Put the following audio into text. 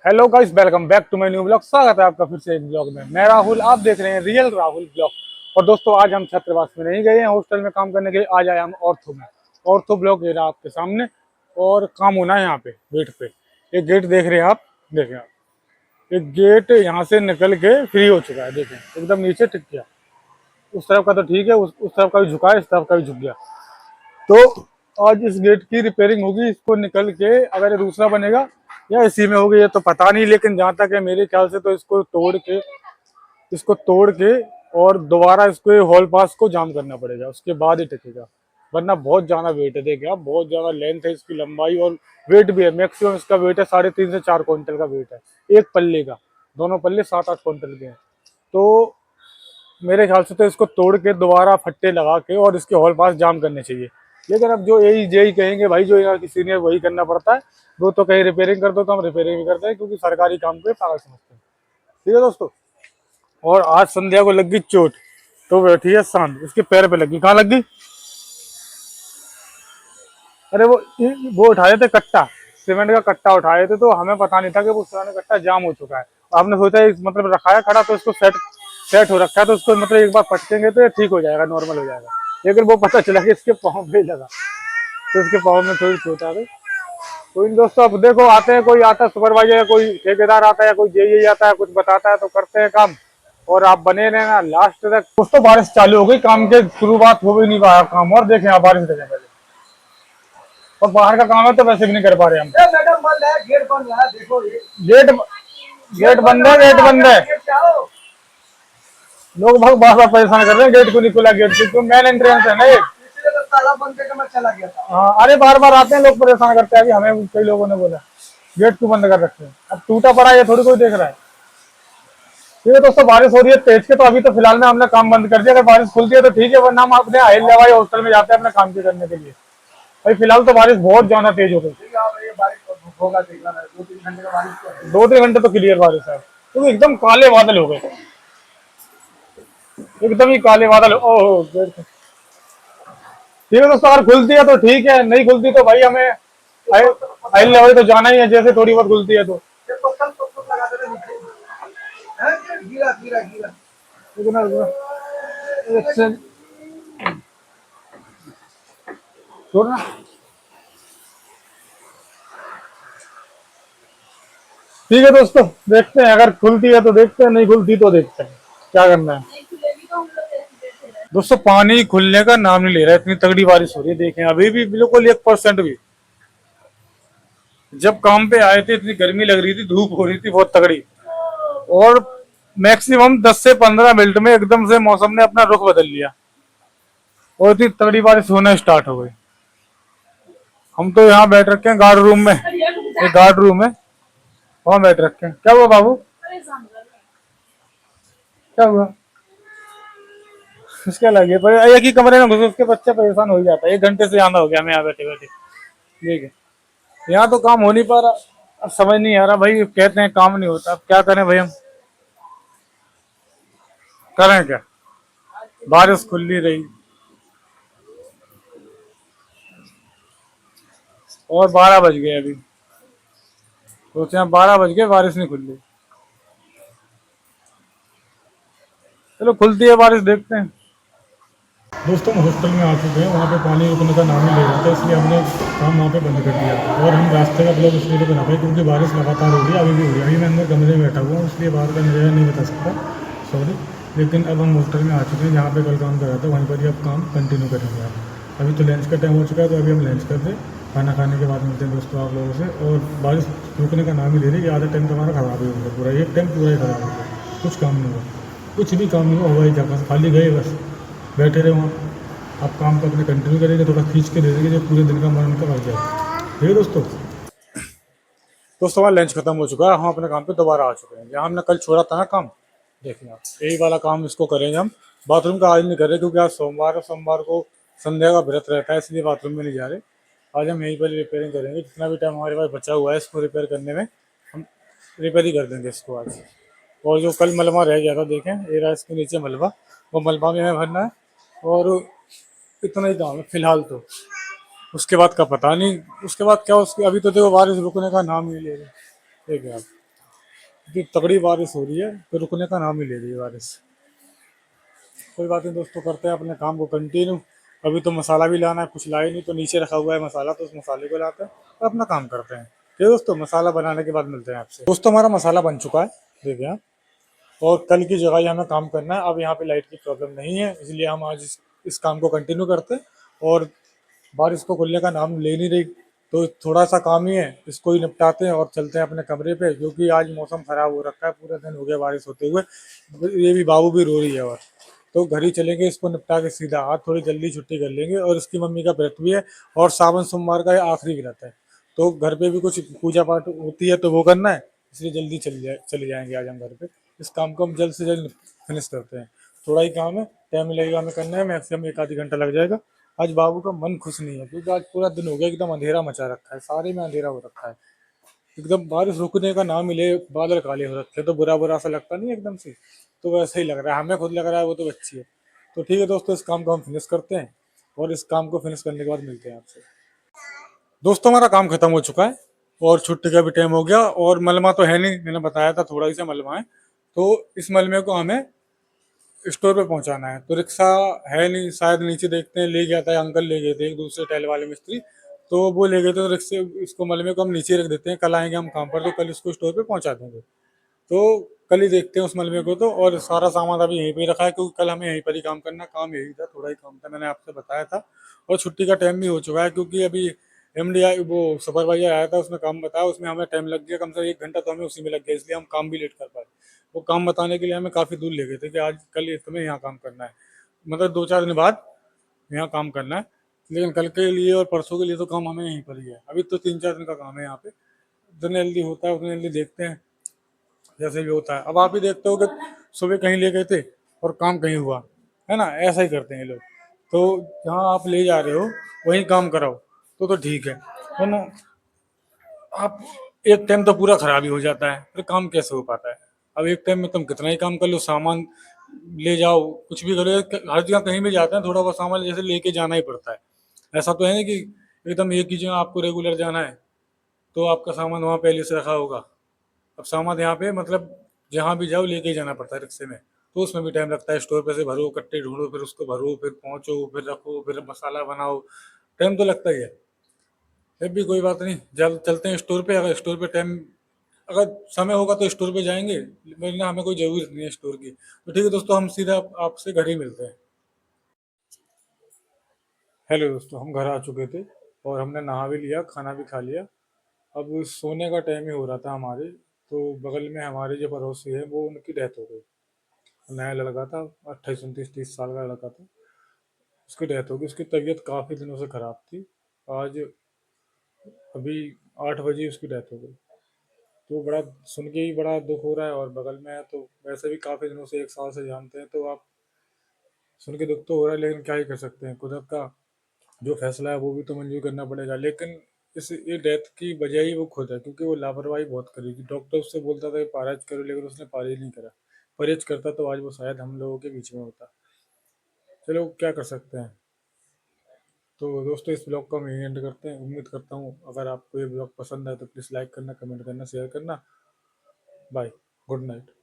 Hello guys, welcome back to my new blog. स्वागत है आपका फिर से एक ब्लॉग में। मैं राहुल, आप देख रहे हैं रियल राहुल ब्लॉग। और दोस्तों, आज हम छात्रावास में नहीं गए हैं, हॉस्टल में काम करने के लिए। आज आए हम ऑर्थो में। ऑर्थो ब्लॉग ये रहा आपके सामने। और काम होना है यहाँ पे गेट पे। एक गेट देख रहे हैं आप, देखें आप, एक गेट यहाँ से निकल के फ्री हो चुका है। देखें एकदम नीचे टिक गया। उस तरफ का तो ठीक है, उस तरफ का भी झुका है, इस तरफ का भी झुक गया। तो आज इस गेट की रिपेयरिंग होगी। इसको निकल के अगर ये दूसरा बनेगा या इसी में होगी ये तो पता नहीं, लेकिन जहाँ तक है मेरे ख्याल से तो इसको तोड़ के और दोबारा इसको हॉल पास को जाम करना पड़ेगा, उसके बाद ही टिकेगा। वरना बहुत ज़्यादा वेट है, देखिए आप, बहुत ज़्यादा लेंथ है इसकी, लंबाई और वेट भी है। मैक्सिमम इसका वेट है 3.5 से 4 क्विंटल का वेट है एक पल्ले का। दोनों पल्ले 7-8 क्विंटल के हैं। तो मेरे ख्याल से तो इसको तोड़ के दोबारा फट्टे लगा के और इसके हॉल पास जाम करने चाहिए। लेकिन अब जो यही जेई कहेंगे भाई, जो यहाँ की सीनियर, वही करना पड़ता है। वो तो कहीं रिपेयरिंग कर दो तो हम रिपेयरिंग भी करते हैं, क्योंकि सरकारी काम पे पागल समझते हैं। ठीक है दोस्तों। और आज संध्या को लग गई चोट, तो बैठी है शांत। इसके पैर पे लगी, कहाँ लग गई? अरे वो उठाए थे कट्टा, सीमेंट का कट्टा उठाए थे, तो हमें पता नहीं था कि वो पुराना कट्टा जाम हो चुका है। आपने सोचा मतलब रखाया खड़ा, तो इसको सेट सेट हो रखा है, तो उसको मतलब एक बार पटकेंगे तो ये ठीक हो जाएगा, नॉर्मल हो जाएगा। लेकिन वो पता चला कि इसके पाँव पे ही लगा, तो इसके पाँव में थोड़ी चोट आ गई। तो इन दोस्तों, अब देखो, आते हैं, कोई आता है सुपरवाइजर या कोई ठेकेदार आता है या कोई जेई आता है, कुछ बताता है तो करते हैं काम। और आप बने रहना लास्ट तक। दोस्तों, बारिश चालू हो गई, काम के शुरुआत हो भी नहीं पाया काम। और देखें आप, बारिश देखें पहले। और बाहर का काम है तो वैसे भी नहीं कर पा रहे हम। मैडम बंद है, गेट बंद है, देखो गेट गेट बंद है, गेट बंद है। लोग बहुत बार बार परेशान कर रहे हैं, गेट को नहीं खुला, गेट को, मेन एंट्रेंस है ना ये। तो ताला बंद करके मैं चला गया था। हाँ, अरे बार बार आते हैं लोग, परेशान करते हैं। अभी हमें कई लोगों ने बोला गेट क्यों बंद कर रखे हैं। अब टूटा पड़ा है, ये थोड़ी कोई देख रहा है। ठीक है दोस्तों, बारिश हो रही है तेज के, तो अभी तो फिलहाल में हमने काम बंद कर दिया। अगर बारिश खुलती है तो ठीक है, वरना हम अपने अहिल्याबाई हॉस्टल में जाते हैं अपने काम करने के लिए। भाई फिलहाल तो बारिश बहुत ज्यादा तेज हो गई। होगा 2-3 घंटे का बारिश, 2-3 घंटे तो क्लियर बारिश है, क्योंकि एकदम काले बादल हो गए, एकदम ही काले बादल। ओह, ठीक है दोस्तों, अगर खुलती है तो ठीक है, नहीं खुलती तो भाई हमें अहिल्याबाई तो जाना ही है, जैसे थोड़ी बहुत खुलती है तो। छोड़ना। ठीक है दोस्तों, देखते हैं, अगर खुलती है तो देखते हैं, नहीं खुलती तो देखते हैं क्या करना है। दोस्तों, पानी खुलने का नाम नहीं ले रहा है, इतनी तगड़ी बारिश हो रही है। देखें अभी भी बिल्कुल 1% भी। जब काम पे आए थे इतनी गर्मी लग रही थी, धूप हो रही थी बहुत तगड़ी। और मैक्सिमम 10 से 15 मिनट में एकदम से मौसम ने अपना रुख बदल लिया और इतनी तगड़ी बारिश होना स्टार्ट हो गई। हम तो यहाँ बैठ रखे हैं गार्ड रूम में, एक गार्ड रूम है, वहां बैठ रखे हैं। क्या हुआ बाबू, क्या हुआ? उसके लगे पर एक ही कमरे में घुस के बच्चा परेशान हो ही जाता है। 1 घंटे से आना हो गया हमें यहाँ बैठे बैठे। ठीक है, यहाँ तो काम हो नहीं पा रहा। अब समझ नहीं आ रहा भाई, कहते हैं काम नहीं होता, अब क्या करें भाई, हम करें क्या? बारिश खुल नहीं रही और 12 बज गए अभी। सोचे यहाँ 12 बज गए, बारिश नहीं खुल रही। चलो खुलती है बारिश, देखते हैं। दोस्तों, हम हॉस्टल में आ चुके हैं, वहाँ पे पानी रुकने का नाम नहीं ले रहा था, इसलिए हमने काम वहाँ पे बंद कर दिया। और हम रास्ते का ब्लॉग इसलिए तो बना पाए क्योंकि बारिश लगातार हो रही है, अभी भी हो रही है। अभी मैं अंदर कमरे में बैठा हुआ हूँ, इसलिए बाहर का नज़ारा नहीं बता सकता, सॉरी। लेकिन अब हम हॉस्टल में आ चुके हैं, जहाँ पे कल काम कर रहा था वहीं पर ही अब काम कंटिन्यू करेंगे। आप अभी तो लंच का टाइम हो चुका है, तो अभी हम लंच करते हैं, खाना खाने के बाद मिलते हैं दोस्तों आप लोगों से। और बारिश रुकने का नाम ही ले रही है, आधा टाइम तो हमारा ख़राब ही हो गया, पूरा एक टाइम पूरा ही ख़राब हो गया। कुछ काम नहीं हुआ, कुछ भी काम नहीं हुआ ही था, बस खाली गए, बस बैठे रहे वहाँ। आप काम को अपने कंटिन्यू करेंगे, थोड़ा खींच के दे देंगे, जो पूरे दिन का मन का भर जाए। ठीक है दोस्तों, हमारा लंच खत्म हो चुका है, हम अपने काम पे दोबारा आ चुके हैं। जहाँ हमने कल छोड़ा था ना काम, देखिए आप, यही वाला काम इसको करेंगे हम। बाथरूम का आज नहीं कर रहे, क्योंकि आज सोमवार है, सोमवार को संध्या का व्रत रहता है, इसलिए बाथरूम में नहीं जा रहे। आज हम यहीं पर रिपेयरिंग करेंगे, जितना भी टाइम हमारे पास बचा हुआ है इसको रिपेयर करने में, हम रिपेयर ही कर देंगे इसको आज। और जो कल मलबा रह गया था, देखें ये रहा इसके नीचे मलबा, वो मलबा में हमें भरना है। और इतना ही काम है फिलहाल तो, उसके बाद का पता नहीं, उसके बाद क्या, उसके अभी तो देखो बारिश रुकने का नाम नहीं ले रही। ठीक है आप, इतनी तगड़ी बारिश हो रही है तो रुकने का नाम ही ले रही है बारिश। कोई बात नहीं दोस्तों, करते हैं अपने काम को कंटिन्यू। अभी तो मसाला भी लाना है, कुछ लाए नहीं तो नीचे रखा हुआ है मसाला, तो उस मसाले को लाते हैं और अपना काम करते हैं। ठीक है दोस्तों, मसाला बनाने के बाद मिलते हैं आपसे। दोस्तों हमारा मसाला बन चुका है, देखिए आप। और कल की जगह ही हमें काम करना है। अब यहाँ पे लाइट की प्रॉब्लम नहीं है, इसलिए हम आज इस काम को कंटिन्यू करते हैं। और बारिश को खुलने का नाम ले नहीं रही, तो थोड़ा सा काम ही है, इसको ही निपटाते हैं और चलते हैं अपने कमरे पे, क्योंकि आज मौसम खराब हो रखा है, पूरा दिन हो गया बारिश होते हुए। ये भी बाबू भी रो रही है, और तो घर ही चलेंगे इसको निपटा के सीधा। आज थोड़ी जल्दी छुट्टी कर लेंगे, और इसकी मम्मी का व्रत भी है, और सावन सोमवार का ये आखिरी व्रत है, तो घर पे भी कुछ पूजा पाठ होती है तो वो करना है, इसलिए जल्दी चले जाएंगे आज हम घर पे। इस काम को हम जल्द से जल्द फिनिश करते हैं। थोड़ा ही काम है, टाइम लगेगा हमें करने में, मैक्सिमम एक आधी घंटा लग जाएगा। आज बाबू का मन खुश नहीं है, क्योंकि आज पूरा दिन हो गया एकदम अंधेरा मचा रखा है, सारे में अंधेरा हो रखा है। एकदम बारिश रुकने का नाम मिले, बादल काले हो रखे हैं, तो बुरा बुरा सा लगता नहीं एकदम से। तो वैसे ही लग रहा है, हमें खुद लग रहा है, वो तो बच्ची है। तो ठीक है दोस्तों, इस काम को हम फिनिश करते हैं, और इस काम को फिनिश करने के बाद मिलते हैं आपसे। दोस्तों हमारा काम खत्म हो चुका है, और छुट्टी का भी टाइम हो गया, और मलमा तो है नहीं, मैंने बताया था थोड़ा ही सा मलमा है। तो इस मलमे को हमें स्टोर पे पहुंचाना है, तो रिक्शा है नहीं, शायद नीचे देखते हैं, ले गया था अंकल, ले गए थे एक दूसरे टाइल वाले मिस्त्री, तो वो ले गए थे। तो रिक्शे इसको मलमे को हम नीचे रख देते हैं, कल आएंगे हम काम पर, तो कल इसको स्टोर पे पहुंचा देंगे। तो कल ही देखते हैं उस मलबे को तो। और सारा सामान अभी यहीं पे ही रखा है, क्योंकि कल हमें यहीं पर ही काम करना, काम यही था, थोड़ा ही काम था, मैंने आपसे बताया था। और छुट्टी का टाइम भी हो चुका है, क्योंकि अभी एमडीआई वो सुपरवाइजर आया था, उसने काम बताया, उसमें हमें टाइम लग गया, कम से कम 1 घंटा तो हमें उसी में लग गया, इसलिए हम काम भी लेट कर पाए। वो काम बताने के लिए हमें काफ़ी दूर ले गए थे, कि आज कल ये तुम्हें यहाँ काम करना है, मतलब 2-4 दिन बाद यहाँ काम करना है। लेकिन कल के लिए और परसों के लिए तो काम हमें यहीं पर ही है, अभी तो 3-4 दिन का काम है यहाँ पे। जितने जल्दी होता है उतनी जल्दी देखते हैं, जैसे भी होता है। अब आप ही देखते हो कि सुबह कहीं ले गए थे और काम कहीं हुआ, है ना, ऐसा ही करते हैं ये लोग। तो जहाँ आप ले जा रहे हो वहीं काम कराओ, तो ठीक है, वरना आप एक टाइम तो पूरा खराब ही हो जाता है, फिर काम कैसे हो पाता है। अब एक टाइम में तुम कितना ही काम कर लो, सामान ले जाओ, कुछ भी करो, हर जगह कहीं भी जाते हैं थोड़ा बहुत सामान जैसे लेके जाना ही पड़ता है। ऐसा तो है नहीं कि एकदम एक ही जगह आपको रेगुलर जाना है तो आपका सामान वहाँ पहले से रखा होगा। अब सामान यहाँ पे मतलब जहाँ भी जाओ लेके ही जाना पड़ता है रिक्शे में, तो उसमें भी टाइम लगता है। स्टोर पे से भरो, कट्टे ढूंढो, फिर उसको भरो, फिर पहुँचो, फिर रखो, फिर मसाला बनाओ, टाइम तो लगता ही है। फिर भी कोई बात नहीं, जब चलते हैं स्टोर पे, अगर स्टोर पे टाइम, अगर समय होगा तो स्टोर पे जाएंगे, वरना हमें कोई ज़रूरत नहीं है स्टोर की। तो ठीक है दोस्तों, हम सीधा आपसे घर ही मिलते हैं। हेलो दोस्तों, हम घर आ चुके थे, और हमने नहा भी लिया, खाना भी खा लिया। अब सोने का टाइम ही हो रहा था हमारे, तो बगल में हमारे जो पड़ोसी है वो, उनकी डेथ हो गई। नया लड़का था, 28-29-30 साल का लड़का था, उसकी डेथ हो गई। उसकी तबीयत काफ़ी दिनों से ख़राब थी। आज अभी 8 बजे उसकी डेथ हो गई। तो बड़ा सुन के ही बड़ा दुख हो रहा है, और बगल में है तो वैसे भी काफ़ी दिनों से, 1 साल से जानते हैं, तो आप सुन के दुख तो हो रहा है, लेकिन क्या ही कर सकते हैं, कुदरत का जो फैसला है वो भी तो मंजूर करना पड़ेगा। लेकिन इस ये डेथ की वजह ही वो खुद है, क्योंकि वो लापरवाही बहुत करी थी। डॉक्टर उससे बोलता था कि परहेज करो, लेकिन उसने परहेज नहीं करा। परहेज करता तो आज वो शायद हम लोगों के बीच में होता। चलो क्या कर सकते हैं। तो दोस्तों इस ब्लॉग को हम यहीं एंड करते हैं। उम्मीद करता हूँ अगर आपको ये ब्लॉग पसंद आए तो प्लीज़ लाइक करना, कमेंट करना, शेयर करना। Bye, good night.